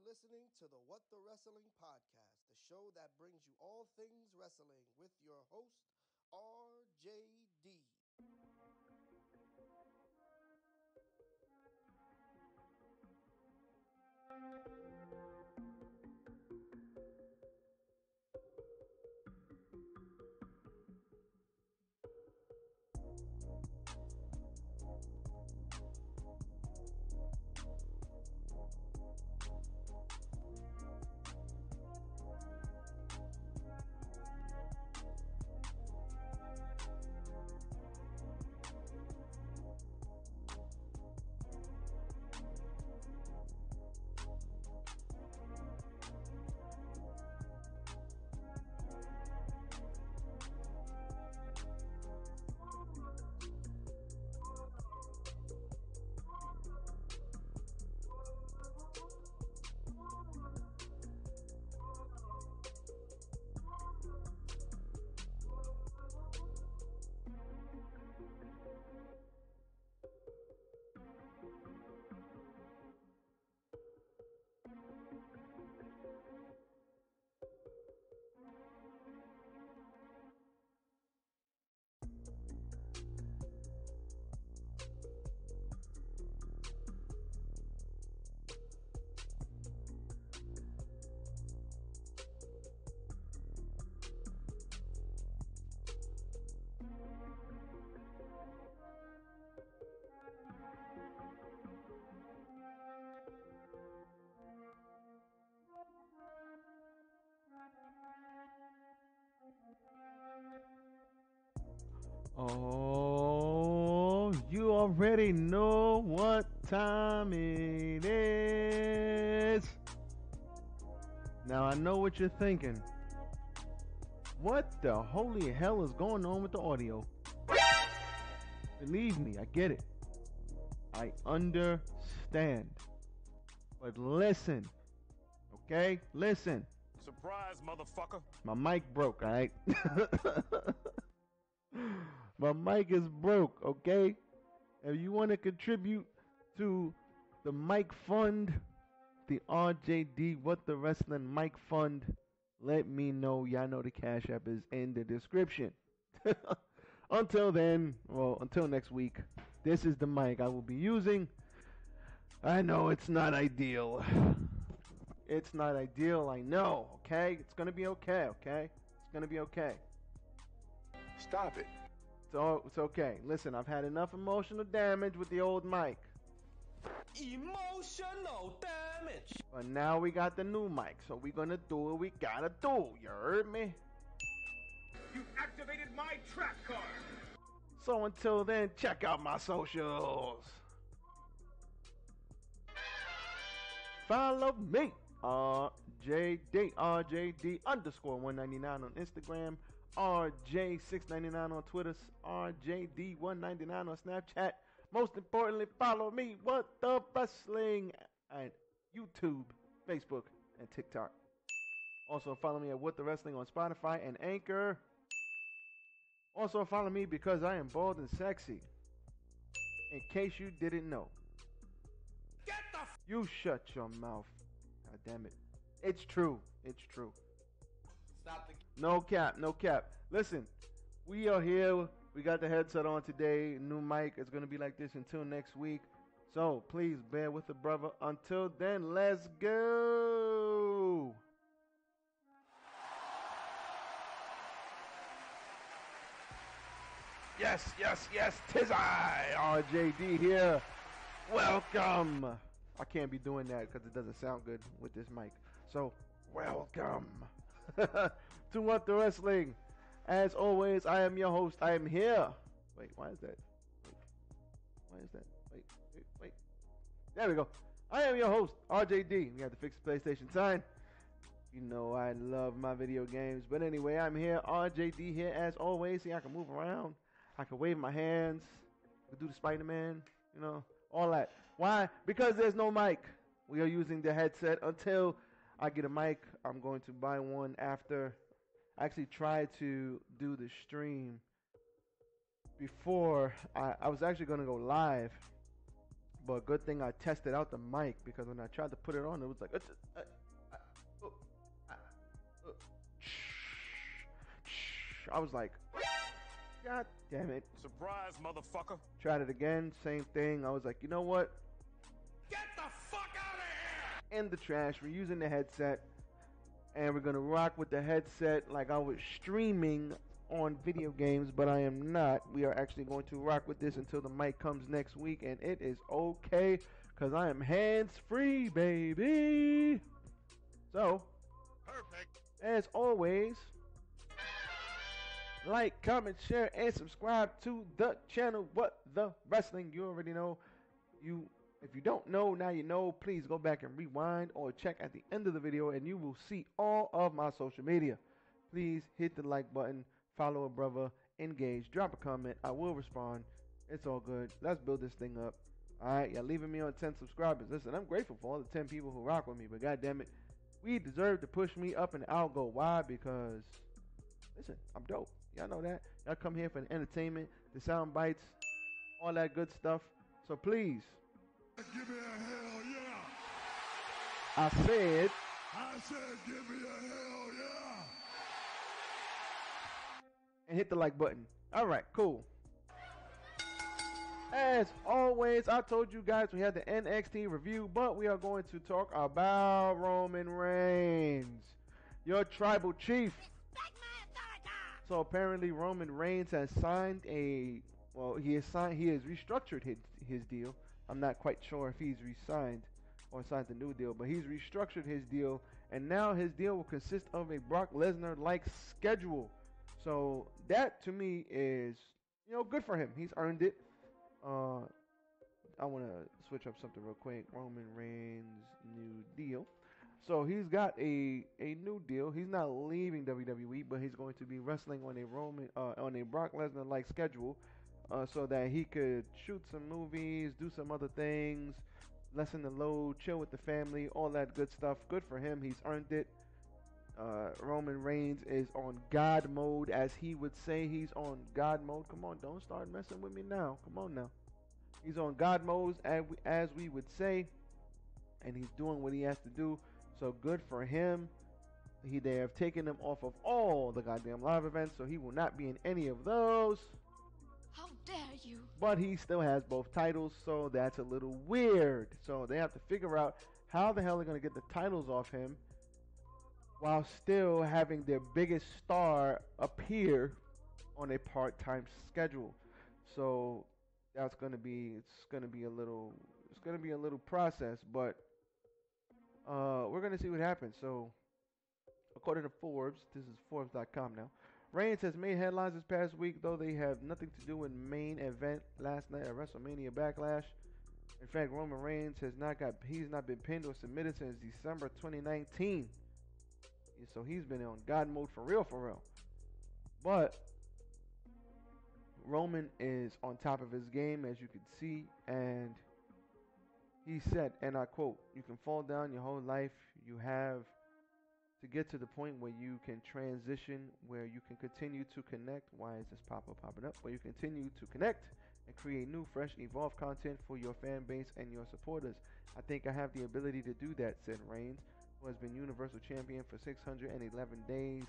listening to the What the Wrestling Podcast, the show that brings you all things wrestling with your host, RJD. Oh, you already know what time it is. Now I know what you're thinking. What the holy hell is going on with the audio? Believe me, I get it. I understand. But listen, okay? Listen. Surprise, motherfucker. My mic broke, alright? My mic is broke, okay? If you want to contribute to the mic fund, the RJD What the Wrestling Mic Fund, let me know. Y'all know the Cash App is in the description. Until then, well, until next week, this is the mic I will be using. I know it's not ideal. It's not ideal, I know, okay? It's gonna be okay, okay? It's gonna be okay. Stop it. It's okay. Listen, I've had enough emotional damage with the old mic. Emotional damage. But now we got the new mic, so we're gonna do what we gotta do. You heard me? You activated my trap card. So until then, check out my socials. Follow me, RJD underscore 199 on Instagram, RJ699 on Twitter, RJD199 on Snapchat. Most importantly, follow me, What the Wrestling, at YouTube, Facebook, and TikTok. Also follow me at What the Wrestling on Spotify and Anchor. Also follow me because I am bald and sexy. In case you didn't know. Get the You shut your mouth. God damn it. It's true. It's true. Stop the No cap, no cap. Listen, we are here. We got the headset on today. New mic. It's going to be like this until next week. So please bear with the brother. Until then, let's go. Yes, yes, yes. 'Tis I, RJD here. Welcome. I can't be doing that because it doesn't sound good with this mic. So, welcome to What the Wrestling. As always, I am your host. I am here. Wait, why is that? Why is that? Wait. There we go. I am your host, RJD. We have to fix the PlayStation sign. You know I love my video games. But anyway, I'm here. RJD here as always. See, I can move around. I can wave my hands. I can do the Spider-Man. You know, all that. Why? Because there's no mic. We are using the headset until I get a mic. I'm going to buy one after. I actually tried to do the stream before. I was actually going to go live, But good thing I tested out the mic, because when I tried to put it on, it was like, I was like, God damn it. Surprise, motherfucker. Tried it again, same thing. I was like, you know what? Get the fuck out of here! In the trash. We're using the headset, and we're gonna rock with the headset like I was streaming on video games, but I am not. We are actually going to rock with this until the mic comes next week, and it is okay, because I am hands-free, baby. So, Perfect. as always, like, comment, share, and subscribe to the channel. What the Wrestling? You already know. If you don't know, now you know. Please go back and rewind or check at the end of the video, and you will see all of my social media. Please hit the like button, follow a brother, engage, drop a comment. I will respond. It's all good. Let's build this thing up. All right, y'all leaving me on 10 subscribers. Listen, I'm grateful for all the 10 people who rock with me, but goddamn it, we deserve to push me up and I'll go. Why? Because, listen, I'm dope. Y'all know that. Y'all come here for the entertainment, the sound bites, all that good stuff. So please. Give me a hell yeah. I said, give me a hell yeah. And hit the like button. All right, cool. As always, I told you guys we had the NXT review, but we are going to talk about Roman Reigns, your tribal chief. So apparently Roman Reigns has signed he has restructured his deal. I'm not quite sure if he's re-signed or signed the new deal, but he's restructured his deal, and now his deal will consist of a Brock Lesnar-like schedule. So that to me is, good for him. He's earned it. I want to switch up something real quick. Roman Reigns new deal. So he's got a new deal. He's not leaving WWE, but he's going to be wrestling on a Brock Lesnar-like schedule, so that he could shoot some movies, do some other things, lessen the load, chill with the family, all that good stuff. Good for him. He's earned it. Roman Reigns is on God mode, as he would say. He's on God mode. Come on, don't start messing with me now. Come on now. He's on God mode, as we would say, and he's doing what he has to do. So good for him. They have taken him off of all the goddamn live events, so he will not be in any of those. How dare you? But he still has both titles, so that's a little weird. So they have to figure out how the hell they're going to get the titles off him while still having their biggest star appear on a part-time schedule. So that's going to be a little process, but we're going to see what happens. So according to Forbes, this is Forbes.com now, Reigns has made headlines this past week, though they have nothing to do with main event last night at WrestleMania Backlash. In fact, Roman Reigns he's not been pinned or submitted since December 2019. So he's been on God mode for real. But Roman is on top of his game, as you can see, and he said, and I quote, "You can fall down your whole life. You have to get to the point where you can transition, where you can continue to connect." Why is this pop-up popping up? Where you continue to connect and create new, fresh, evolved content for your fan base and your supporters. I think I have the ability to do that, said Reigns, who has been Universal Champion for 611 days.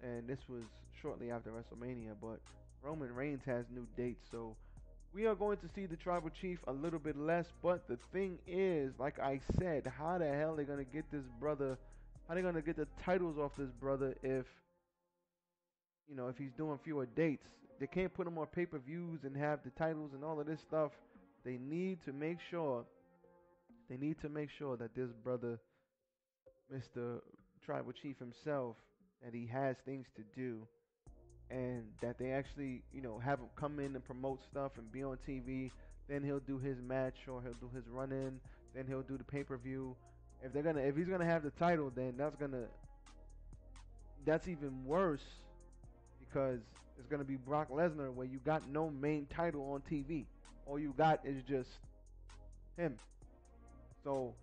And this was shortly after WrestleMania, but Roman Reigns has new dates, so we are going to see the Tribal Chief a little bit less. But the thing is, like I said, how the hell are they going to get this brother, how are they going to get the titles off this brother if he's doing fewer dates? They can't put him on pay-per-views and have the titles and all of this stuff. They need to make sure that this brother, Mr. Tribal Chief himself, that he has things to do, and that they actually, have him come in and promote stuff and be on TV. Then he'll do his match, or he'll do his run-in. Then he'll do the pay-per-view. If he's gonna have the title, then that's even worse, because it's gonna be Brock Lesnar, where you got no main title on TV. All you got is just him. So,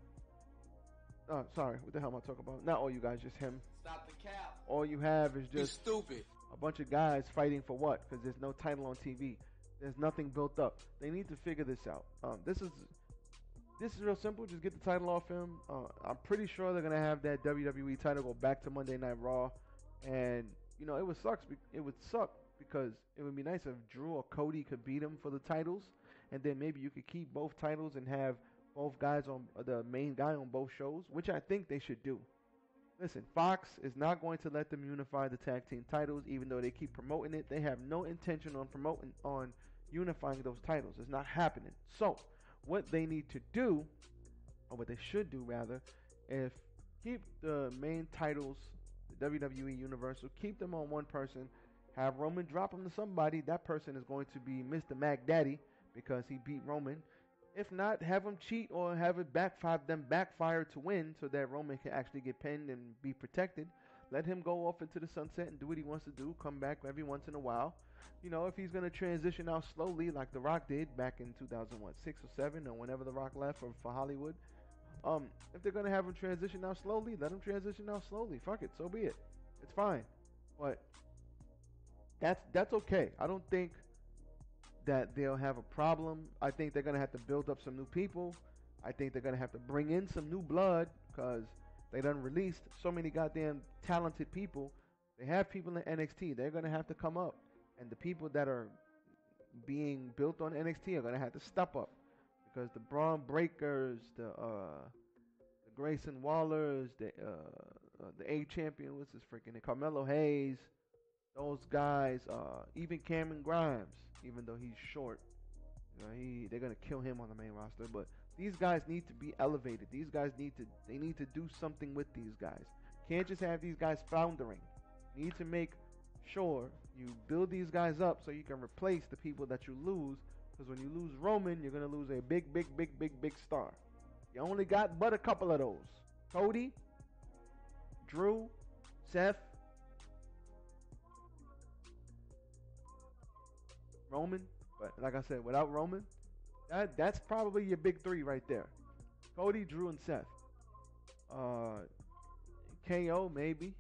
sorry, what the hell am I talking about? Not all you guys, just him. Stop the cap. All you have is just stupid. a bunch of guys fighting for what? Because there's no title on TV. There's nothing built up. They need to figure this out. This is real simple. Just get the title off him. I'm pretty sure they're gonna have that WWE title go back to Monday Night Raw, and you know it would suck. It would suck because it would be nice if Drew or Cody could beat him for the titles, and then maybe you could keep both titles and have both guys on the main guy on both shows, which I think they should do. Listen, Fox is not going to let them unify the tag team titles, even though they keep promoting it. They have no intention on unifying those titles. It's not happening. So, what they need to do, or what they should do rather, is keep the main titles, the WWE Universal, keep them on one person. Have Roman drop them to somebody. That person is going to be Mr. Mac Daddy because he beat Roman. If not, have him cheat or have it backfire to win so that Roman can actually get pinned and be protected. Let him go off into the sunset and do what he wants to do. Come back every once in a while. You know, if he's going to transition out slowly like The Rock did back in 2006 or 7 or whenever The Rock left for Hollywood. If they're going to have him transition out slowly, let him transition out slowly. Fuck it, so be it. It's fine. But that's okay. I don't think that they'll have a problem. I think they're going to have to build up some new people. I think they're going to have to bring in some new blood because they done released so many goddamn talented people. They have people in NXT. They're going to have to come up. And the people that are being built on NXT are going to have to step up because the Braun Breakers, the Grayson Wallers, the A Champion, what's his freaking name? Carmelo Hayes, those guys, even Cameron Grimes, even though he's short, you know, they're gonna kill him on the main roster. But these guys need to be elevated. These guys need to do something with these guys. Can't just have these guys floundering. You need to make sure you build these guys up so you can replace the people that you lose. Because when you lose Roman, you're gonna lose a big star. You only got but a couple of those: Cody, Drew, Seth, Roman. But like I said, without Roman, that's probably your big three right there: Cody, Drew, and Seth. KO maybe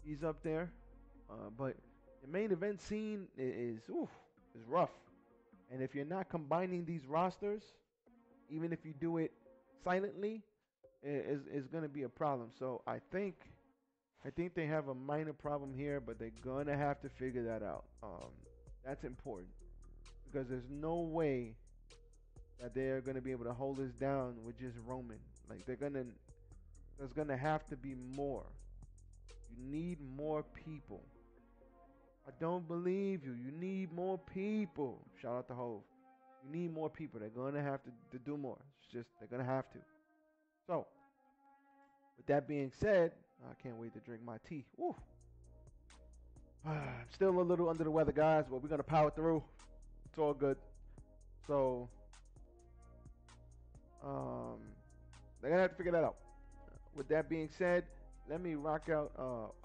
he's up there, but the main event scene is rough. And if you're not combining these rosters, even if you do it silently, is going to be a problem. So I think they have a minor problem here, but they're going to have to figure that out. That's important because there's no way that they're going to be able to hold this down with just Roman. Like there's going to have to be more. You need more people. I don't believe you. You need more people. Shout out to Hove. You need more people. They're going to have to do more. It's just, they're going to have to. So, with that being said, I can't wait to drink my tea. Woo. I'm still a little under the weather, guys, but we're going to power through. It's all good. So, they're going to have to figure that out. With that being said, let me rock out.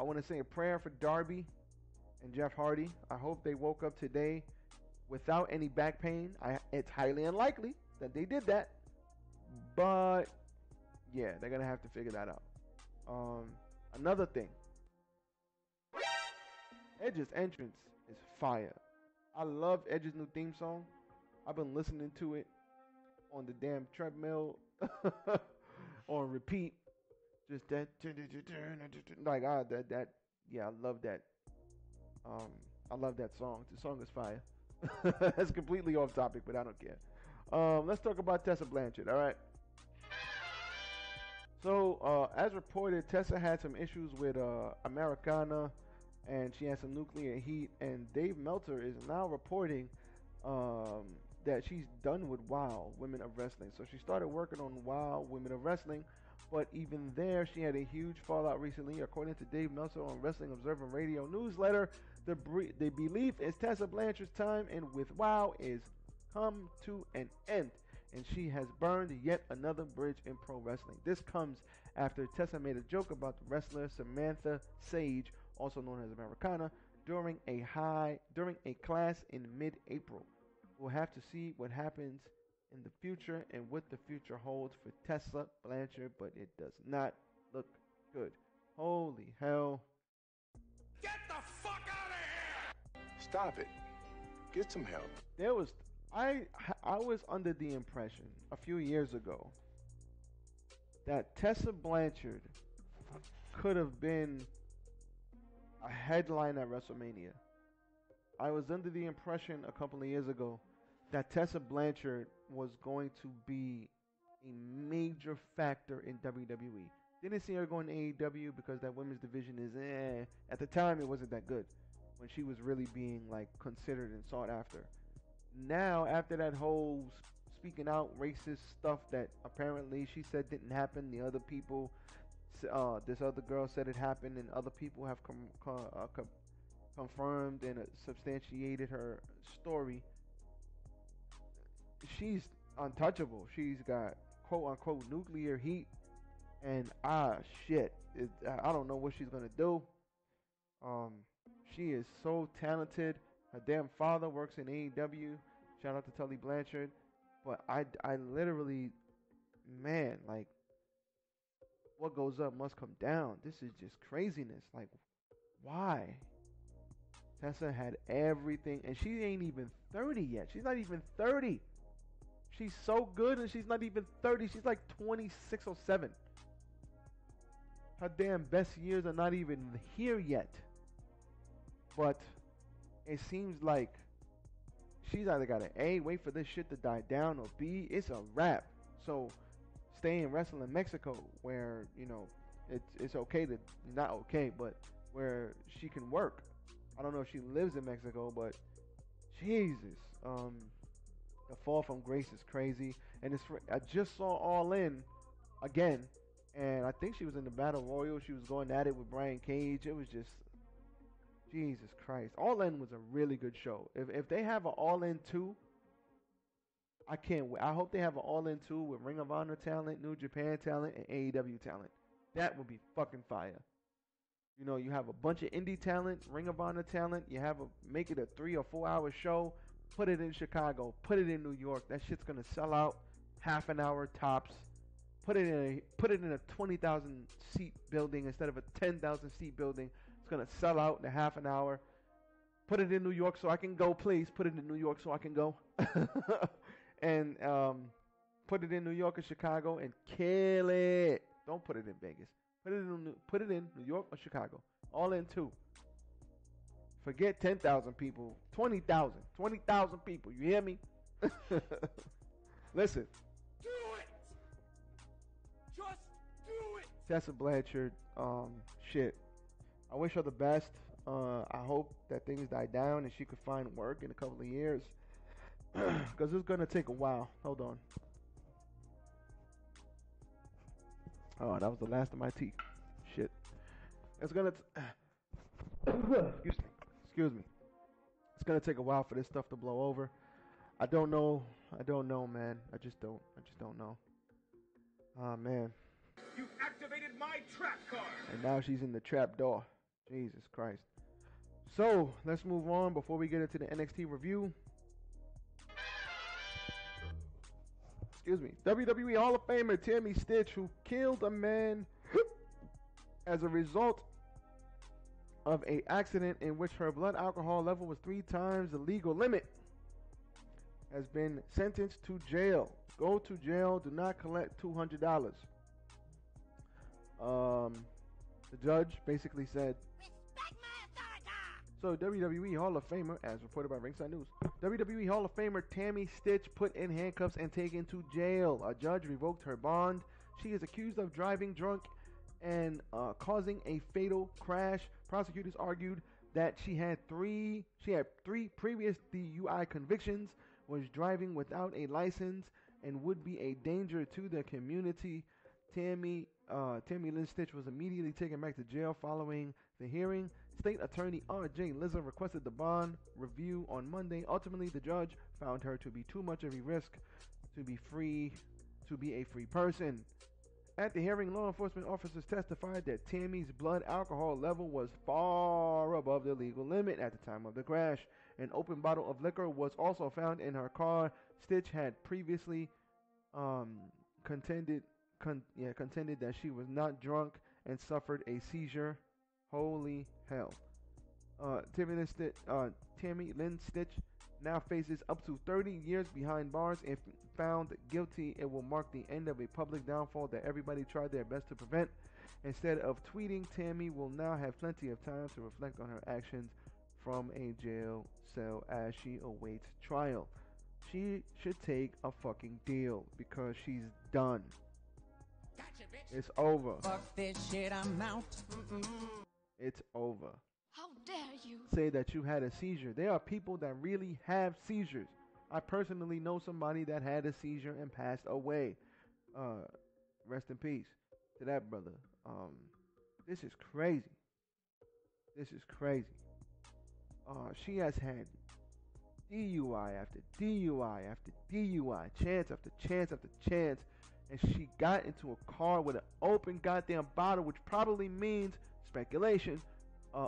I want to say a prayer for Darby and Jeff Hardy. I hope they woke up today without any back pain. It's highly unlikely that they did that, but yeah, they're gonna have to figure that out. Another thing, Edge's entrance is fire. I love Edge's new theme song. I've been listening to it on the damn treadmill on repeat. Just that, like that. Yeah, I love that. I love that song. The song is fire. That's completely off topic, but I don't care. Let's talk about Tessa Blanchard, all right? So, as reported, Tessa had some issues with Americana, and she had some nuclear heat, and Dave Meltzer is now reporting that she's done with WOW, Women of Wrestling. So she started working on WOW, Women of Wrestling, but even there, she had a huge fallout recently. According to Dave Meltzer on Wrestling Observer Radio newsletter, the belief is Tessa Blanchard's time and with WOW is come to an end, and she has burned yet another bridge in pro wrestling. This comes after Tessa made a joke about the wrestler Samantha Sage, also known as Americana, during a class in mid-April. We'll have to see what happens in the future and what the future holds for Tessa Blanchard, but it does not look good. Holy hell. Get the fuck out of here! Stop it. Get some help. There was I was under the impression a few years ago that Tessa Blanchard could have been a headline at WrestleMania. I was under the impression a couple of years ago that Tessa Blanchard was going to be a major factor in WWE. Didn't see her going to AEW because that women's division is at the time it wasn't that good when she was really being like considered and sought after. Now after that whole speaking out racist stuff that apparently she said didn't happen, the other people, this other girl said it happened, and other people have confirmed and substantiated her story. She's untouchable. She's got quote unquote nuclear heat, and shit, I don't know what she's gonna do. She is so talented. Her damn father works in AEW. Shout out to Tully Blanchard. But I literally, man, like, what goes up must come down. This is just craziness. Like, why? Tessa had everything, and she ain't even 30 yet. She's not even 30. She's so good, and she's not even 30. She's like 26 or 7. Her damn best years are not even here yet. But it seems like she's either got to A, wait for this shit to die down, or B, it's a wrap. So stay and wrestle in Mexico, where, you know, it's okay to, not okay, but where she can work. I don't know if she lives in Mexico, but Jesus, the fall from grace is crazy. And I just saw All In again, and I think she was in the Battle Royal. She was going at it with Brian Cage. It was just, Jesus Christ. All In was a really good show. If they have an All In 2, I can't wait. I hope they have an All In 2 with Ring of Honor talent, New Japan talent, and AEW talent. That would be fucking fire. You know, you have a bunch of indie talent, Ring of Honor talent. You make it a 3 or 4 hour show. Put it in Chicago. Put it in New York. That shit's gonna sell out half an hour tops. Put it in a 20,000 seat building instead of a 10,000 seat building. It's gonna sell out in a half an hour. Put it in New York so I can go, please. Put it in New York so I can go. And put it in New York or Chicago and kill it. Don't put it in Vegas. Put it in New York or Chicago. All In 2. Forget 10,000 people. 20,000. 20,000 people. You hear me? Listen. Do it! Just do it! Tessa Blanchard, shit. I wish her the best. I hope that things die down and she could find work in a couple of years. Because it's going to take a while. Hold on. Oh, that was the last of my teeth. Shit. It's going to... Excuse me. It's going to take a while for this stuff to blow over. I don't know, man. I just don't know. Oh, man. You activated my trap card. And now she's in the trap door. Jesus Christ. So, let's move on before we get into the NXT review. Excuse me. WWE Hall of Famer Tammy Stych, who killed a man as a result of an accident in which her blood alcohol level was 3 times the legal limit, has been sentenced to jail. Go to jail. Do not collect $200. The judge basically said, "Respect my authority." So WWE Hall of Famer, as reported by Ringside News, WWE Hall of Famer Tammy Stych put in handcuffs and taken to jail. A judge revoked her bond. She is accused of driving drunk and causing a fatal crash. Prosecutors argued that she had three previous DUI convictions, was driving without a license, and would be a danger to the community. Tammy Lynn Stych was immediately taken back to jail following the hearing. State Attorney R.J. Lizzo requested the bond review on Monday. Ultimately, the judge found her to be too much of a risk to be a free person. At the hearing, law enforcement officers testified that Tammy's blood alcohol level was far above the legal limit at the time of the crash. An open bottle of liquor was also found in her car. Stych had previously contended that she was not drunk and suffered a seizure. Holy hell. Tammy Lynn Stych now faces up to 30 years behind bars. If found guilty, it will mark the end of a public downfall that everybody tried their best to prevent. Instead of tweeting, Tammy will now have plenty of time to reflect on her actions from a jail cell as she awaits trial. She should take a fucking deal because she's done. Gotcha, bitch. It's over. Fuck this shit, I'm out. It's over. How dare you? Say that you had a seizure. There are people that really have seizures. I personally know somebody that had a seizure and passed away. Rest in peace to that brother. This is crazy. This is crazy. She has had DUI after DUI after DUI, chance after chance after chance, and she got into a car with an open goddamn bottle, which probably means speculation,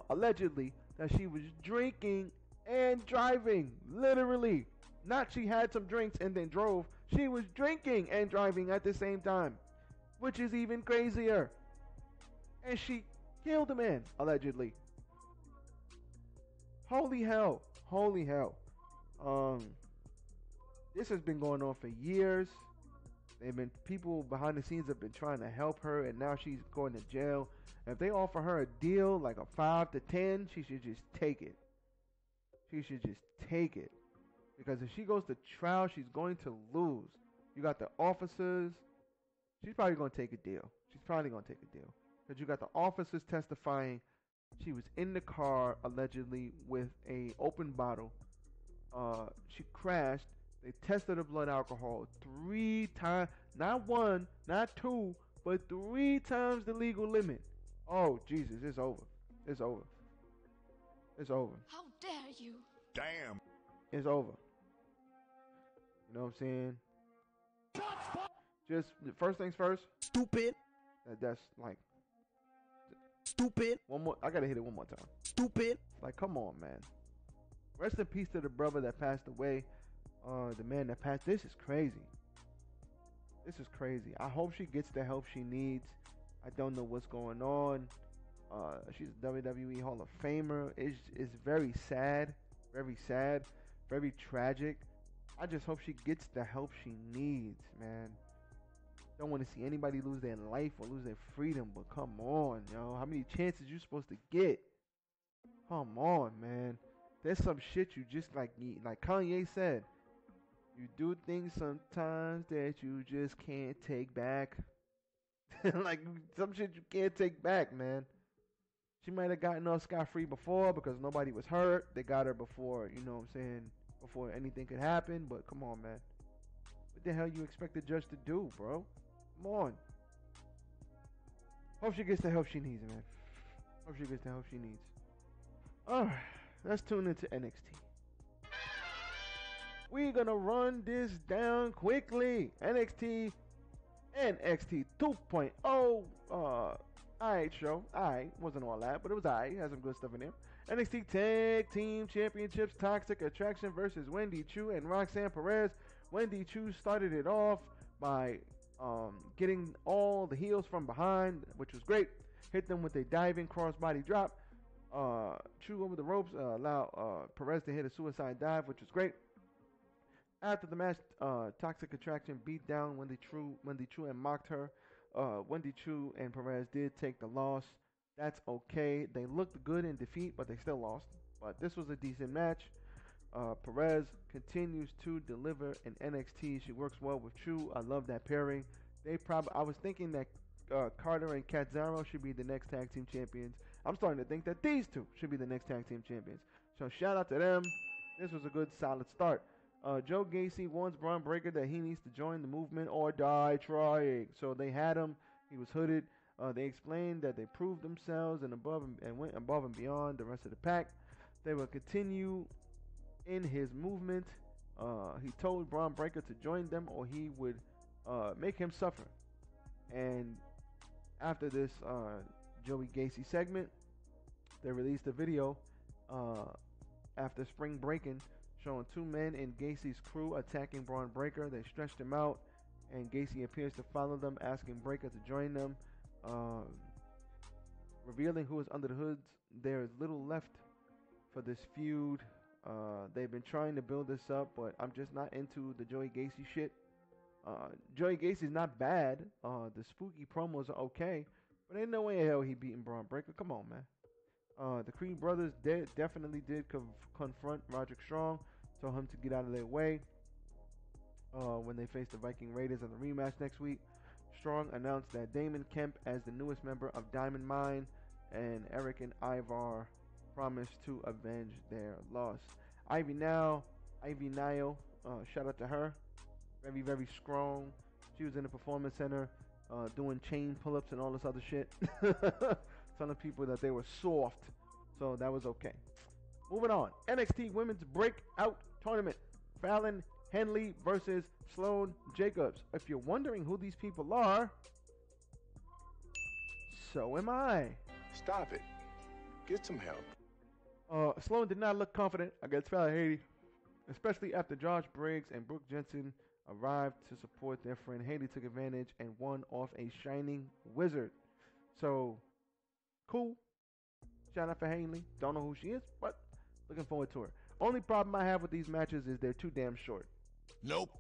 allegedly, that she was drinking and driving. Literally. Not she had some drinks and then drove. She was drinking and driving at the same time, which is even crazier. And she killed a man, allegedly. Holy hell. Holy hell. This has been going on for years. People behind the scenes have been trying to help her, and now she's going to jail. If they offer her a deal like a 5 to 10, she should just take it. She should just take it. Because if she goes to trial, she's going to lose. You got the officers. She's probably going to take a deal. Because you got the officers testifying she was in the car, allegedly, with a open bottle. She crashed. They tested her blood alcohol 3 times. Not 1, not 2, but 3 times the legal limit. Oh, Jesus, it's over. It's over. It's over. How dare you? Damn. It's over. You know what I'm saying? Just, first things first. Stupid. That's like... Stupid. One more. I gotta hit it one more time. Stupid. Like, come on, man. Rest in peace to the brother that passed away. The man that passed. This is crazy. This is crazy. I hope she gets the help she needs. I don't know what's going on. She's a WWE Hall of Famer. It's very sad. Very sad. Very tragic. I just hope she gets the help she needs, man. Don't want to see anybody lose their life or lose their freedom, but come on, yo. How many chances you supposed to get? Come on, man. There's some shit you just like Kanye said. You do things sometimes that you just can't take back. Like some shit you can't take back, man. She might have gotten off scot-free before because nobody was hurt. They got her before, you know what I'm saying, before anything could happen. But come on, man. What the hell you expect the judge to do, bro? Come on. Hope she gets the help she needs, man. Hope she gets the help she needs. Alright, let's tune into NXT. We're gonna run this down quickly. NXT 2.0. Alright, show. Alright, wasn't all that, but it was alright. Had some good stuff in there. NXT Tag Team Championships, Toxic Attraction versus Wendy Choo and Roxanne Perez. Wendy Choo started it off by getting all the heels from behind, which was great. Hit them with a diving crossbody drop. Choo over the ropes, allow Perez to hit a suicide dive, which was great. After the match, Toxic Attraction beat down Wendy Choo and mocked her. Wendy Choo and Perez did take the loss. That's okay. They looked good in defeat, but they still lost. But this was a decent match. Perez continues to deliver in NXT. She works well with Choo. I love that pairing. I was thinking that Carter and Catzaro should be the next tag team champions. I'm starting to think that these two should be the next tag team champions. So shout out to them. This was a good, solid start. Joe Gacy warns Braun Breaker that he needs to join the movement or die trying. So they had him. He was hooded. They explained that they proved themselves and went above and beyond the rest of the pack. They will continue in his movement. He told Braun Breaker to join them or he would make him suffer. And after this Joey Gacy segment, they released a video after spring breaking showing 2 men in Gacy's crew attacking Braun Breaker. They stretched him out and Gacy appears to follow them, asking Breaker to join them. Revealing who is under the hoods, there is little left for this feud. They've been trying to build this up, but I'm just not into the Joey Gacy shit. Joey Gacy's not bad. The spooky promos are okay, but ain't no way in hell he beating Braun Breaker. Come on, man. The Creed brothers definitely did confront Roderick Strong, told him to get out of their way when they face the Viking Raiders in the rematch next week. Strong announced that Damon Kemp as the newest member of Diamond Mine, and Eric and Ivar promised to avenge their loss. Ivy Nile, shout out to her. Very, very strong. She was in the Performance Center doing chain pull-ups and all this other shit. Telling people that they were soft. So that was okay. Moving on. NXT Women's Breakout Tournament. Fallon Henley versus Sloane Jacobs. If you're wondering who these people are, so am I. Stop it. Get some help. Sloane did not look confident against Fallon Henley, especially after Josh Briggs and Brooke Jensen arrived to support their friend. Haley took advantage and won off a Shining Wizard. So, cool. Shout out for Haley. Don't know who she is, but looking forward to her. Only problem I have with these matches is they're too damn short. Nope.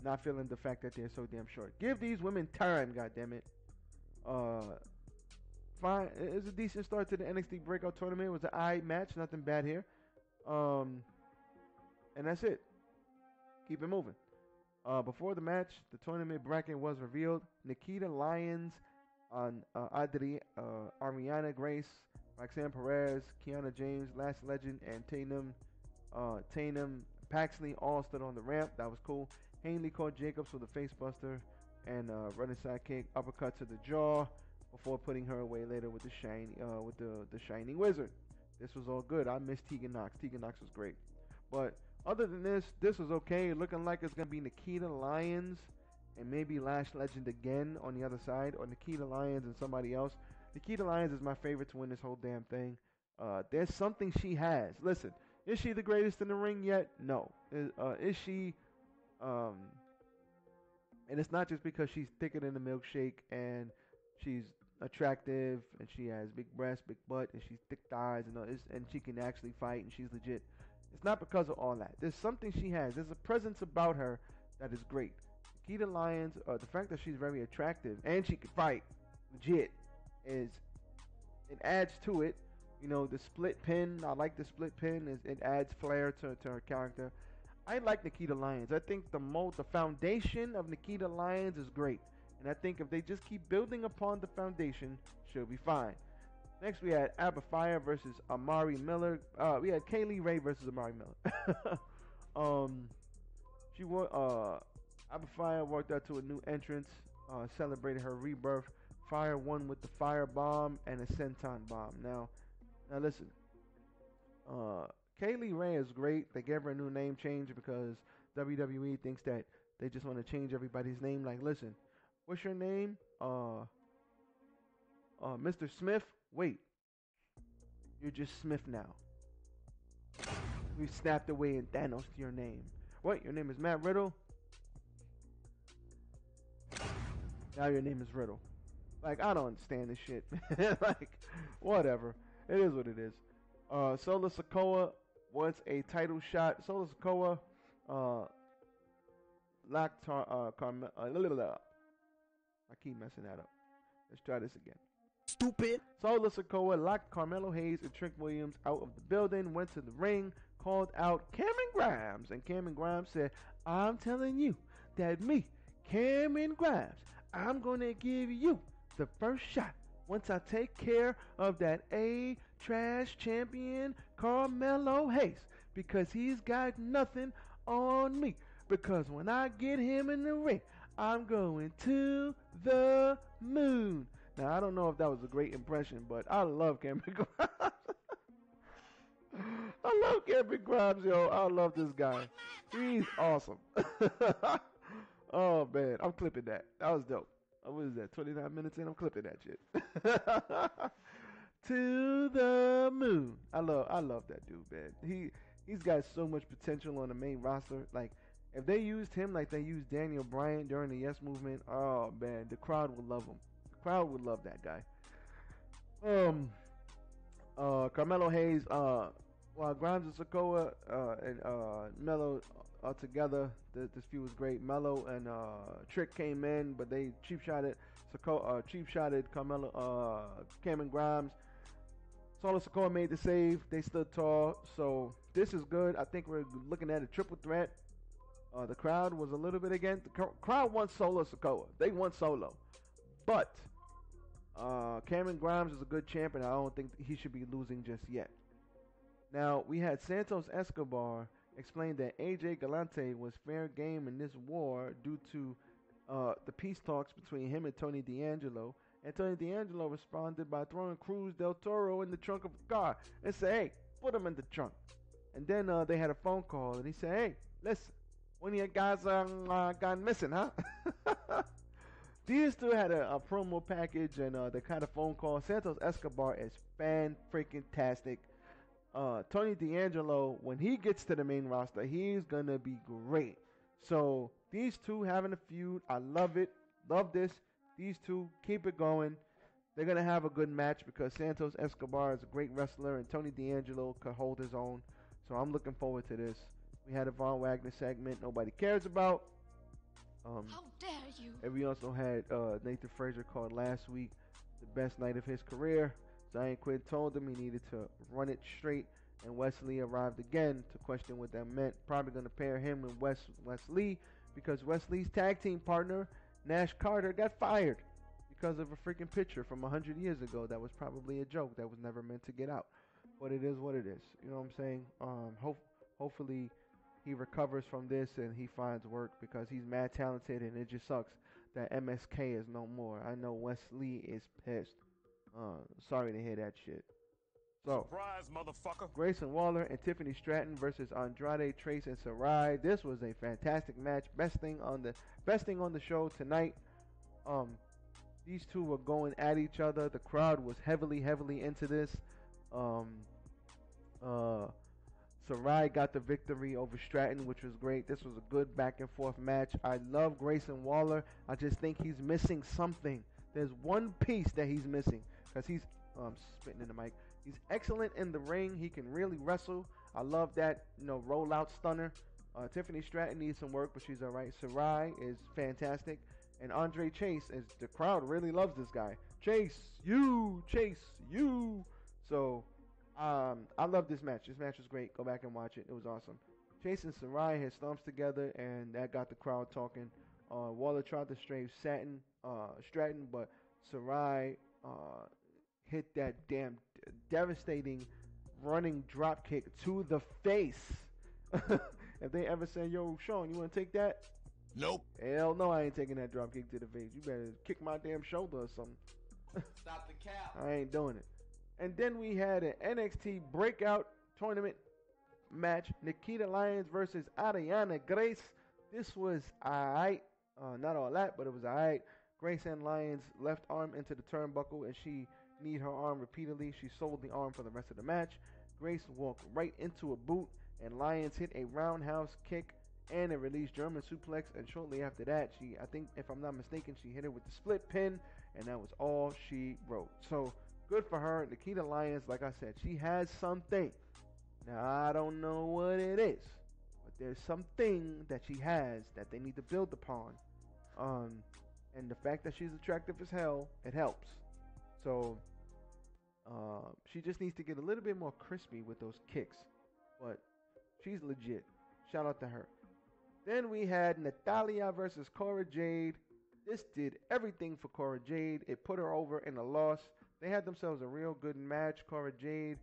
Not feeling the fact that they're so damn short. Give these women time, goddammit. Fine. It's a decent start to the NXT Breakout Tournament. It was an eye match. Nothing bad here. And that's it. Keep it moving. Before the match, the tournament bracket was revealed. Nikita Lyons, Ariana Grace, Roxanne Perez, Kiana James, Last Legend, and Tatum Paxley all stood on the ramp. That was cool. Haley caught Jacobs with a face buster and running sidekick uppercut to the jaw before putting her away later with the Shining Wizard. This was all good. I missed Tegan Knox. Tegan Knox was great. But other than this was okay. Looking like it's going to be Nikita Lyons and maybe Lash Legend again on the other side, or Nikita Lyons and somebody else. Nikita Lyons is my favorite to win this whole damn thing. There's something she has. Listen, is she the greatest in the ring yet? No. Is she... and it's not just because she's thicker than a milkshake and she's attractive and she has big breasts, big butt, and she's thick thighs, and she can actually fight and she's legit. It's not because of all that. There's something she has. There's a presence about her that is great. Nikita Lyons, the fact that she's very attractive and she can fight legit, it adds to it. You know, the split pin. I like the split pin. It adds flair to her character. I like Nikita Lyons. I think the foundation of Nikita Lyons is great. And I think if they just keep building upon the foundation, she'll be fine. Next, we had Abba Fire versus Amari Miller. We had Kaylee Ray versus Amari Miller. Abba Fire worked out to a new entrance, celebrated her rebirth. Fire won with the Fire Bomb and a Senton Bomb. Now listen. Kaylee Ray is great. They gave her a new name change because WWE thinks that they just want to change everybody's name. Like, listen, what's your name? Mr. Smith? Wait. You're just Smith now. We snapped away and Thanos to your name. What? Your name is Matt Riddle? Now your name is Riddle. Like, I don't understand this shit. Like, whatever. It is what it is. Solo Sikoa wants a title shot. Solo Sikoa locked Carmelo. I keep messing that up. Let's try this again. Stupid. Solo Sikoa locked Carmelo Hayes and Trick Williams out of the building, went to the ring, called out Cameron Grimes. And Cameron Grimes said, I'm telling you that me, Cameron Grimes, I'm going to give you the first shot once I take care of that trash champion Carmelo Hayes, because he's got nothing on me. Because when I get him in the ring, I'm going to the moon. Now, I don't know if that was a great impression, but I love Cameron Grimes. I love Cameron Grimes, yo. I love this guy. He's awesome. Oh, man. I'm clipping that. That was dope. What is that, 29 minutes in? I'm clipping that shit. To the moon. I love that dude, man. He's got so much potential on the main roster. Like, if they used him like they used Daniel Bryan during the Yes Movement, oh, man, the crowd would love him. The crowd would love that guy. Carmelo Hayes while Grimes and Sikoa and Mello are together, this feud was great. Mello and Trick came in, but they cheap shotted Cameron Grimes. Solo Sikoa made the save. They stood tall, so this is good. I think we're looking at a triple threat. The crowd was a little bit against. The crowd wants Solo Sikoa. They want Solo, but Cameron Grimes is a good champ, and I don't think he should be losing just yet. Now, we had Santos Escobar explain that AJ Galante was fair game in this war due to the peace talks between him and Tony D'Angelo. And Tony D'Angelo responded by throwing Cruz del Toro in the trunk of the car and said, hey, put him in the trunk. And then they had a phone call, and he said, hey, listen, one of your guys gone missing, huh? These two had a promo package, and they kind of phone call. Santos Escobar is fan-freaking-tastic. Tony D'Angelo, when he gets to the main roster, he's going to be great. So these two having a feud, I love it. Love this. These two, keep it going. They're going to have a good match because Santos Escobar is a great wrestler and Tony D'Angelo could hold his own. So I'm looking forward to this. We had a Von Wagner segment nobody cares about. How dare you? And we also had Nathan Frazier called last week the best night of his career. Zion Quinn told him he needed to run it straight, and Wesley arrived again to question what that meant. Probably going to pair him with Wesley because Wesley's tag team partner, Nash Carter, got fired because of a freaking picture from 100 years ago that was probably a joke that was never meant to get out. But it is what it is. You know what I'm saying? Hopefully he recovers from this and he finds work because he's mad talented, and it just sucks that MSK is no more. I know Wesley is pissed. Sorry to hear that shit. So, Surprise, motherfucker. Grayson Waller and Tiffany Stratton versus Andrade, Trace, and Sarai. This was a fantastic match. Best thing on the show tonight. These two were going at each other. The crowd was heavily into this. Sarai got the victory over Stratton, which was great. This was a good back and forth match. I love Grayson Waller. I just think he's missing something. There's one piece that he's missing because he's spitting in the mic. He's excellent in the ring. He can really wrestle. I love that, rollout stunner. Tiffany Stratton needs some work, but she's all right. Sarai is fantastic. And Andre Chase, is the crowd really loves this guy. Chase you. So I love this match. This match was great. Go back and watch it. It was awesome. Chase and Sarai had stomps together, and that got the crowd talking. Waller tried to strafe Stratton, but Sarai hit that damn devastating running drop kick to the face. If they ever say, yo, Sean, you want to take that? Nope. Hell no, I ain't taking that drop kick to the face. You better kick my damn shoulder or something. Stop the cap. I ain't doing it. And then we had an NXT breakout tournament match. Nikita Lyons versus Ariana Grace. This was alright. Not all that, but it was alright. Grace and Lyons left arm into the turnbuckle, and she kneed her arm repeatedly. She sold the arm for the rest of the match. Grace walked right into a boot, and Lyons hit a roundhouse kick and a released German suplex. And shortly after that, I think, if I'm not mistaken, she hit her with the split pin, and that was all she wrote. So good for her. Nikita Lyons, like I said, she has something. Now, I don't know what it is, but there's something that she has that they need to build upon. And the fact that she's attractive as hell, it helps. So she just needs to get a little bit more crispy with those kicks. But she's legit. Shout out to her. Then we had Natalya versus Cora Jade. This did everything for Cora Jade. It put her over in a loss. They had themselves a real good match. Cora Jade,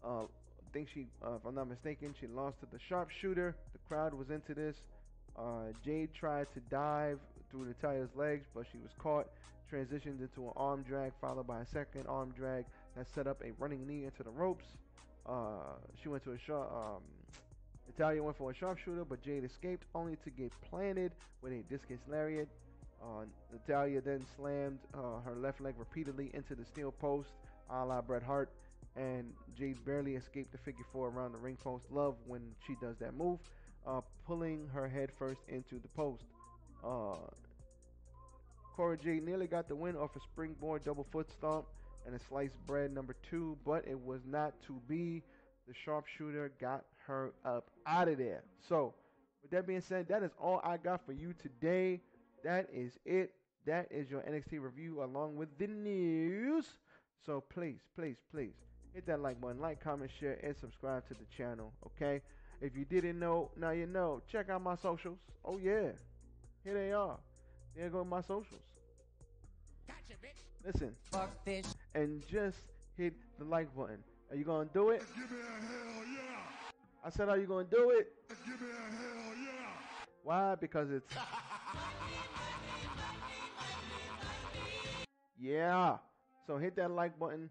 I think she, if I'm not mistaken, she lost to the sharpshooter. The crowd was into this. Jade tried to dive through Natalya's legs, but she was caught. Transitioned into an arm drag, followed by a second arm drag that set up a running knee into the ropes. She went to Natalya went for a sharpshooter, but Jade escaped, only to get planted with a discus lariat. Natalya then slammed her left leg repeatedly into the steel post, a la Bret Hart, and Jade barely escaped the figure four around the ring post. Love when she does that move, pulling her head first into the post. Cora Jade nearly got the win off a springboard double foot stomp and a sliced bread number 2, but it was not to be. the sharpshooter got her up out of there. So, with that being said, that is all I got for you today. That is it. That is your NXT review along with the news. So please, please, please hit that like button, like, comment, share, and subscribe to the channel, okay? If you didn't know, now you know. Check out my socials. Oh, yeah. Here they are. There go my socials. Gotcha, bitch. Listen. Fuck this. And just hit the like button. Are you going to do it? Give me a hell yeah. I said, are you going to do it? Give me a hell yeah. Why? Because it's... yeah. So hit that like button.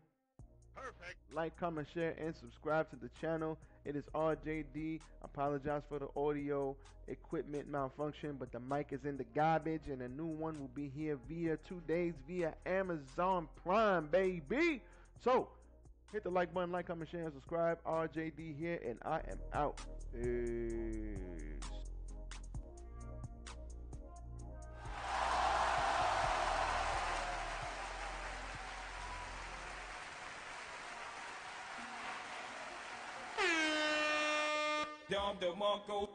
Perfect. Like, comment, share, and subscribe to the channel. It is RJD. Apologize for the audio equipment malfunction, but the mic is in the garbage, and a new one will be here via 2 days via Amazon Prime, baby. So hit the like button, like, comment, share, and subscribe. RJD here, and I am out. Peace. Dom the Marco.